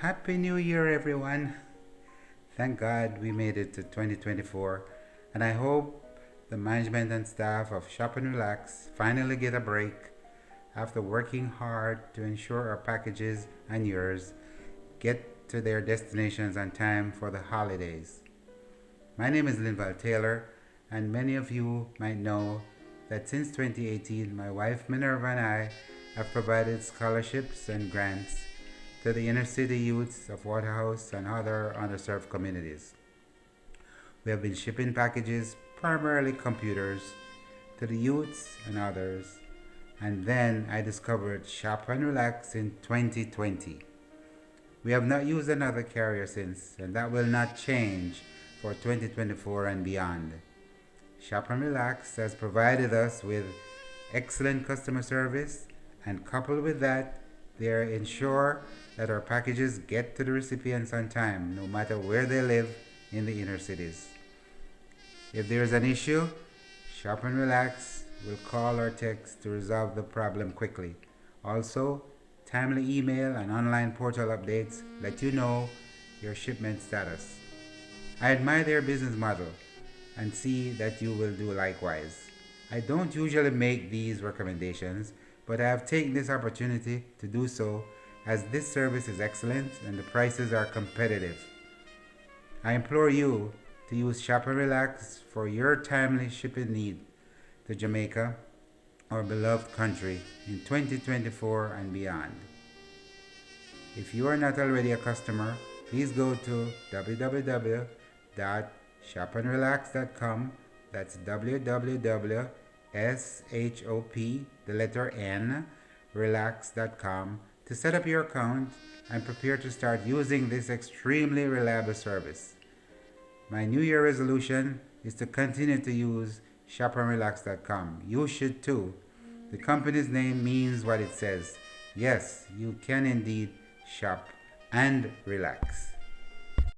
Happy New Year, everyone! Thank God we made it to 2024, and I hope the management and staff of Shop and Relax finally get a break after working hard to ensure our packages and yours get to their destinations on time for the holidays. My name is Linval Taylor, and many of you might know that since 2018, my wife Minerva and I have provided scholarships and grants to the inner city youths of Waterhouse and other underserved communities. We have been shipping packages, primarily computers, to the youths and others, and then I discovered Shop and Relax in 2020. We have not used another carrier since, and that will not change for 2024 and beyond. Shop and Relax has provided us with excellent customer service, and coupled with that, they ensure that our packages get to the recipients on time, no matter where they live in the inner cities. If there is an issue, Shop and Relax will call or text to resolve the problem quickly. Also, timely email and online portal updates let you know your shipment status. I admire their business model and see that you will do likewise. I don't usually make these recommendations, but I have taken this opportunity to do so as this service is excellent and the prices are competitive. I implore you to use Shop and Relax for your timely shipping need to Jamaica, our beloved country, in 2024 and beyond. If you are not already a customer, please go to www.shopandrelax.com. That's www.shop, the letter N, relax.com to set up your account and prepare to start using this extremely reliable service. My New Year resolution is to continue to use shopandrelax.com. You should too. The company's name means what it says. Yes, you can indeed shop and relax.